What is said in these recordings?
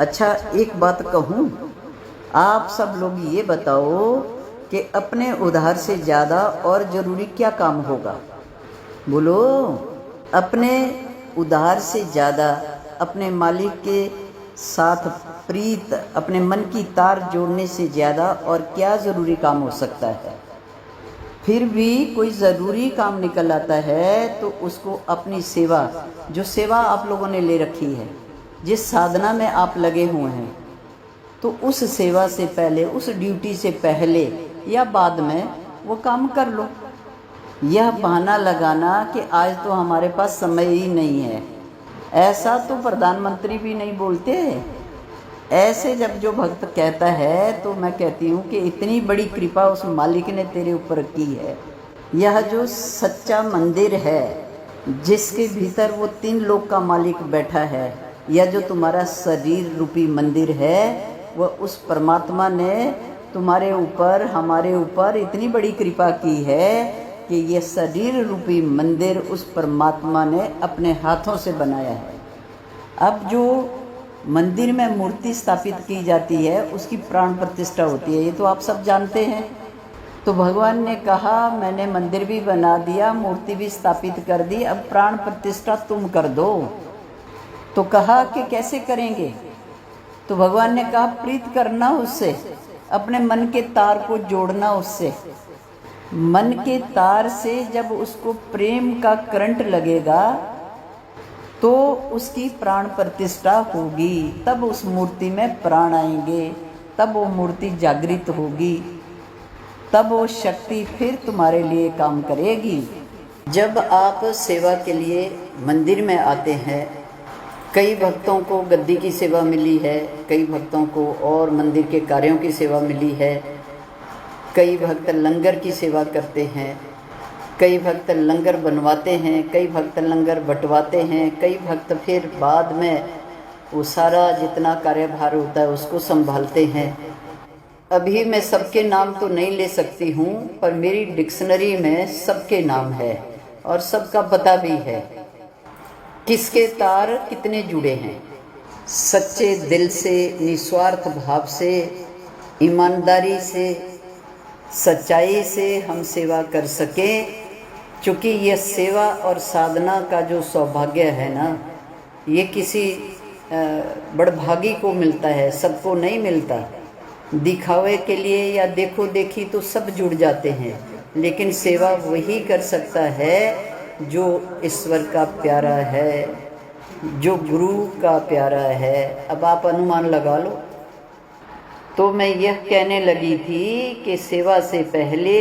अच्छा एक बात कहूँ, आप सब लोग ये बताओ कि अपने उधार से ज़्यादा और ज़रूरी क्या काम होगा? बोलो। अपने उधार से ज़्यादा अपने मालिक के साथ प्रीत, अपने मन की तार जोड़ने से ज़्यादा और क्या ज़रूरी काम हो सकता है? फिर भी कोई ज़रूरी काम निकल आता है तो उसको अपनी सेवा, जो सेवा आप लोगों ने ले रखी है, जिस साधना में आप लगे हुए हैं, तो उस सेवा से पहले, उस ड्यूटी से पहले या बाद में वो काम कर लो। यह बहाना लगाना कि आज तो हमारे पास समय ही नहीं है, ऐसा तो प्रधानमंत्री भी नहीं बोलते। ऐसे जब जो भक्त कहता है तो मैं कहती हूँ कि इतनी बड़ी कृपा उस मालिक ने तेरे ऊपर की है। यह जो सच्चा मंदिर है जिसके भीतर वो 3 लोक का मालिक बैठा है, यह जो तुम्हारा शरीर रूपी मंदिर है, वह उस परमात्मा ने तुम्हारे ऊपर, हमारे ऊपर इतनी बड़ी कृपा की है कि ये शरीर रूपी मंदिर उस परमात्मा ने अपने हाथों से बनाया है। अब जो मंदिर में मूर्ति स्थापित की जाती है उसकी प्राण प्रतिष्ठा होती है, ये तो आप सब जानते हैं। तो भगवान ने कहा मैंने मंदिर भी बना दिया, मूर्ति भी स्थापित कर दी, अब प्राण प्रतिष्ठा तुम कर दो। तो कहा कि कैसे करेंगे? तो भगवान ने कहा प्रीत करना उससे, अपने मन के तार को जोड़ना उससे। मन के तार से जब उसको प्रेम का करंट लगेगा तो उसकी प्राण प्रतिष्ठा होगी, तब उस मूर्ति में प्राण आएंगे, तब वो मूर्ति जागृत होगी, तब वो शक्ति फिर तुम्हारे लिए काम करेगी। जब आप सेवा के लिए मंदिर में आते हैं, कई भक्तों को गद्दी की सेवा मिली है, कई भक्तों को और मंदिर के कार्यों की सेवा मिली है, कई भक्त लंगर की सेवा करते हैं, कई भक्त लंगर बनवाते हैं, कई भक्त लंगर बंटवाते हैं, कई भक्त फिर बाद में वो सारा जितना कार्यभार होता है उसको संभालते हैं। अभी मैं सबके नाम तो नहीं ले सकती हूँ, पर मेरी डिक्शनरी में सबके नाम है और सबका पता भी है, किसके तार कितने जुड़े हैं। सच्चे दिल से, निस्वार्थ भाव से, ईमानदारी से, सच्चाई से हम सेवा कर सकें, क्योंकि यह सेवा और साधना का जो सौभाग्य है ना, ये किसी बड़भागी को मिलता है, सबको नहीं मिलता। दिखावे के लिए या देखो देखी तो सब जुड़ जाते हैं, लेकिन सेवा वही कर सकता है जो ईश्वर का प्यारा है, जो गुरु का प्यारा है। अब आप अनुमान लगा लो। तो मैं यह कहने लगी थी कि सेवा से पहले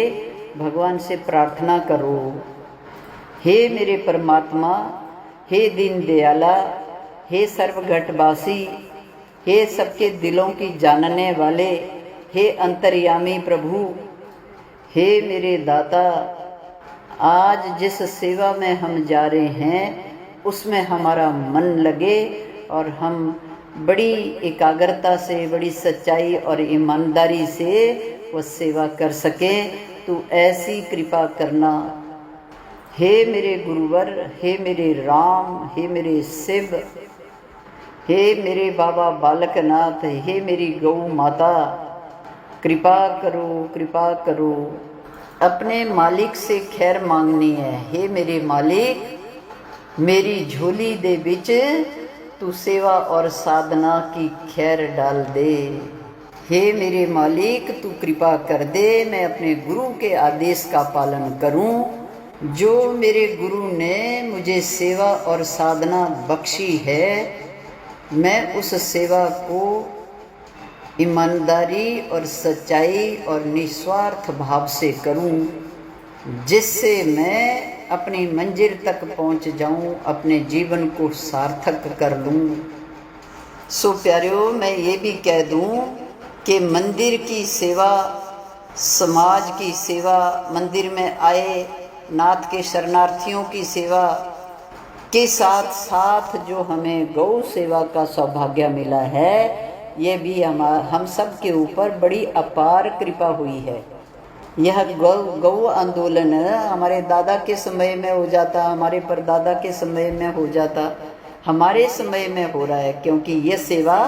भगवान से प्रार्थना करो, हे मेरे परमात्मा, हे दीन दयाला, हे सर्वघटवासी, हे सबके दिलों की जानने वाले, हे अंतर्यामी प्रभु, हे मेरे दाता, आज जिस सेवा में हम जा रहे हैं उसमें हमारा मन लगे और हम बड़ी एकाग्रता से, बड़ी सच्चाई और ईमानदारी से वह सेवा कर सकें। तो ऐसी कृपा करना। हे मेरे गुरुवर, हे मेरे राम, हे मेरे शिव, हे मेरे बाबा बालकनाथ, हे मेरी गौ माता, कृपा करो, कृपा करो। अपने मालिक से खैर मांगनी है। हे मेरे मालिक, मेरी झोली दे बिच तू सेवा और साधना की खैर डाल दे। हे मेरे मालिक, तू कृपा कर दे, मैं अपने गुरु के आदेश का पालन करूं। जो मेरे गुरु ने मुझे सेवा और साधना बख्शी है, मैं उस सेवा को ईमानदारी और सच्चाई और निस्वार्थ भाव से करूं, जिससे मैं अपनी मंजिल तक पहुंच जाऊं, अपने जीवन को सार्थक कर लूं। सो प्यारियों, मैं ये भी कह दूं कि मंदिर की सेवा, समाज की सेवा, मंदिर में आए नाथ के शरणार्थियों की सेवा के साथ साथ जो हमें गौ सेवा का सौभाग्य मिला है, ये भी हम सब के ऊपर बड़ी अपार कृपा हुई है। यह गौ आंदोलन हमारे दादा के समय में हो जाता, हमारे परदादा के समय में हो जाता, हमारे समय में हो रहा है, क्योंकि ये सेवा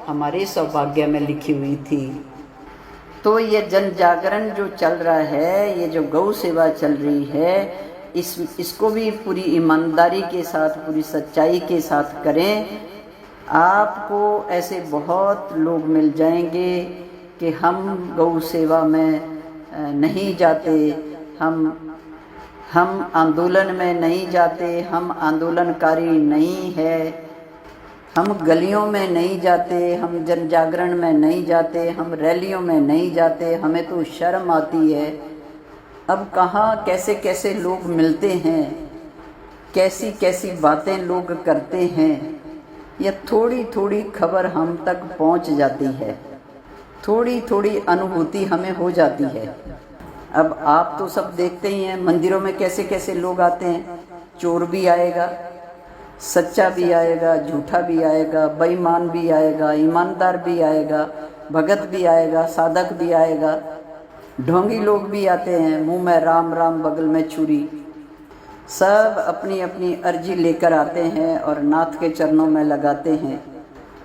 हमारे सौभाग्य में लिखी हुई थी। तो ये जन जागरण जो चल रहा है, ये जो गौ सेवा चल रही है, इसको भी पूरी ईमानदारी के साथ, पूरी सच्चाई के साथ करें। आपको ऐसे बहुत लोग मिल जाएंगे कि हम गौ सेवा में नहीं जाते, हम आंदोलन में नहीं जाते, हम आंदोलनकारी नहीं है, हम गलियों में नहीं जाते, हम जन जागरण में नहीं जाते, हम रैलियों में नहीं जाते, हमें तो शर्म आती है। अब कहाँ कैसे कैसे लोग मिलते हैं, कैसी कैसी बातें लोग करते हैं, यह थोड़ी थोड़ी खबर हम तक पहुंच जाती है, थोड़ी थोड़ी अनुभूति हमें हो जाती है। अब आप तो सब देखते ही हैं मंदिरों में कैसे कैसे लोग आते हैं। चोर भी आएगा, सच्चा भी आएगा, झूठा भी आएगा, बेईमान भी आएगा, ईमानदार भी आएगा, भगत भी आएगा, साधक भी आएगा, ढोंगी लोग भी आते हैं, मुंह में राम राम बगल में छुरी। सब अपनी अपनी अर्जी लेकर आते हैं और नाथ के चरणों में लगाते हैं।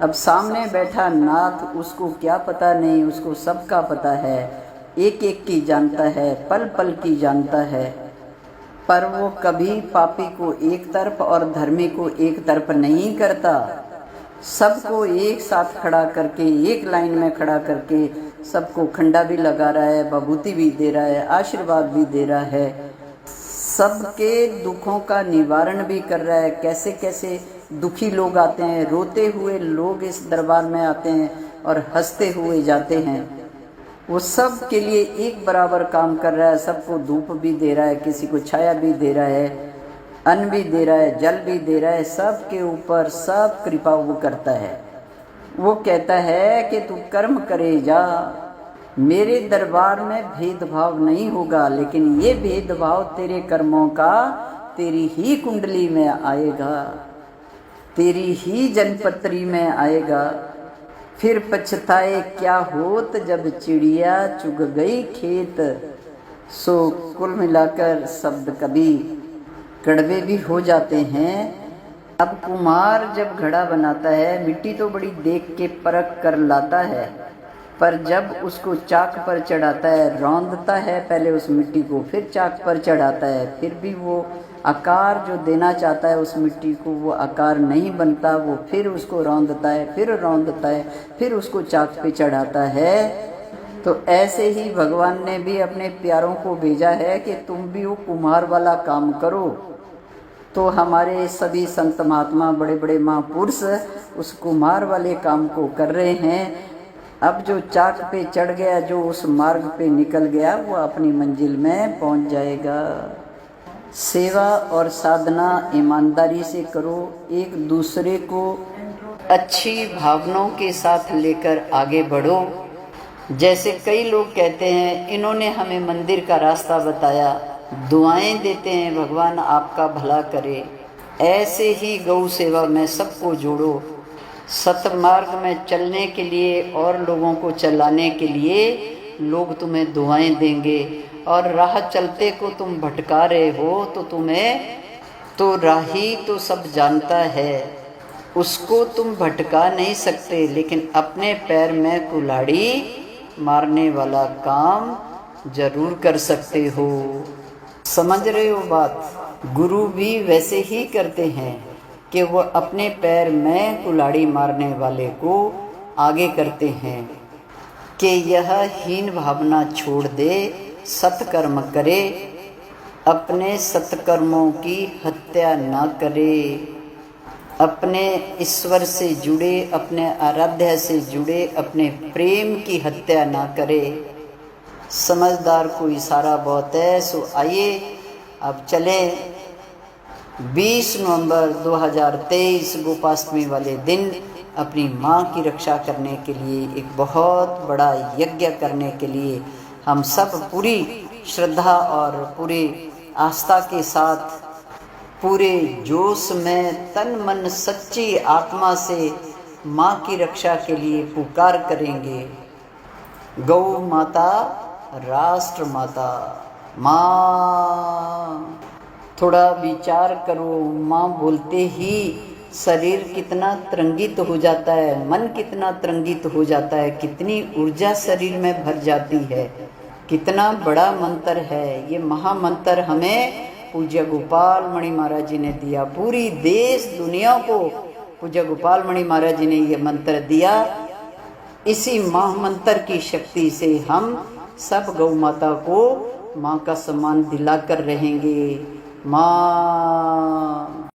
अब सामने बैठा नाथ, उसको क्या पता नहीं, उसको सबका पता है, एक एक की जानता है, पल पल की जानता है। पर वो कभी पापी को एक तरफ और धर्मी को एक तरफ नहीं करता। सबको एक साथ खड़ा करके, एक लाइन में खड़ा करके सबको खंडा भी लगा रहा है, बभूति भी दे रहा है, आशीर्वाद भी दे रहा है, सबके दुखों का निवारण भी कर रहा है। कैसे कैसे दुखी लोग आते हैं, रोते हुए लोग इस दरबार में आते हैं और हंसते हुए जाते हैं। वो सब के लिए एक बराबर काम कर रहा है, सबको धूप भी दे रहा है, किसी को छाया भी दे रहा है, अन्न भी दे रहा है, जल भी दे रहा है, सब के ऊपर सब कृपा वो करता है। वो कहता है कि तू कर्म करे जा, मेरे दरबार में भेदभाव नहीं होगा, लेकिन ये भेदभाव तेरे कर्मों का तेरी ही कुंडली में आएगा, तेरी ही जनपत्री में आएगा। फिर पछताए क्या होत जब चिड़िया चुग गई खेत। सो कुल मिलाकर शब्द कभी कड़वे भी हो जाते हैं। अब कुम्हार जब घड़ा बनाता है, मिट्टी तो बड़ी देख के परख कर लाता है, पर जब उसको चाक पर चढ़ाता है, रौंदता है पहले उस मिट्टी को, फिर चाक पर चढ़ाता है, फिर भी वो आकार जो देना चाहता है उस मिट्टी को, वो आकार नहीं बनता, वो फिर उसको रौंदता है, फिर रौंदता है, फिर उसको चाक पे चढ़ाता है। तो ऐसे ही भगवान ने भी अपने प्यारों को भेजा है कि तुम भी वो कुम्हार वाला काम करो। तो हमारे सभी संत महात्मा, बड़े बड़े महापुरुष उस कुम्हार वाले काम को कर रहे हैं। अब जो चाक पे चढ़ गया, जो उस मार्ग पे निकल गया, वो अपनी मंजिल में पहुंच जाएगा। सेवा और साधना ईमानदारी से करो, एक दूसरे को अच्छी भावनाओं के साथ लेकर आगे बढ़ो। जैसे कई लोग कहते हैं इन्होंने हमें मंदिर का रास्ता बताया, दुआएं देते हैं भगवान आपका भला करे। ऐसे ही गौ सेवा में सबको जोड़ो, सतमार्ग में चलने के लिए और लोगों को चलाने के लिए लोग तुम्हें दुआएं देंगे। और राह चलते को तुम भटका रहे हो तो तुम्हें तो राही तो सब जानता है, उसको तुम भटका नहीं सकते, लेकिन अपने पैर में कुल्हाड़ी मारने वाला काम जरूर कर सकते हो। समझ रहे हो बात? गुरु भी वैसे ही करते हैं कि वो अपने पैर में कुल्हाड़ी मारने वाले को आगे करते हैं कि यह हीन भावना छोड़ दे, सत्कर्म करे, अपने सत्कर्मों की हत्या ना करे, अपने ईश्वर से जुड़े, अपने आराध्य से जुड़े, अपने प्रेम की हत्या ना करे। समझदार को इशारा बहुत है। सो आइए अब चलें 20 नवंबर 2023 गोपाष्टमी वाले दिन अपनी माँ की रक्षा करने के लिए, एक बहुत बड़ा यज्ञ करने के लिए हम सब पूरी श्रद्धा और पूरी आस्था के साथ, पूरे जोश में, तन मन सच्ची आत्मा से माँ की रक्षा के लिए पुकार करेंगे। गौ माता, राष्ट्र माता, माँ। थोड़ा विचार करो, माँ बोलते ही शरीर कितना तरंगित हो जाता है, मन कितना तरंगित हो जाता है, कितनी ऊर्जा शरीर में भर जाती है। कितना बड़ा मंत्र है ये। महामंत्र हमें पूज्य गोपाल मणि महाराज जी ने दिया। पूरी देश दुनिया को पूज्य गोपाल मणि महाराज जी ने ये मंत्र दिया। इसी महामंत्र की शक्ति से हम सब गौ माता को माँ का सम्मान दिलाकर रहेंगे। माँ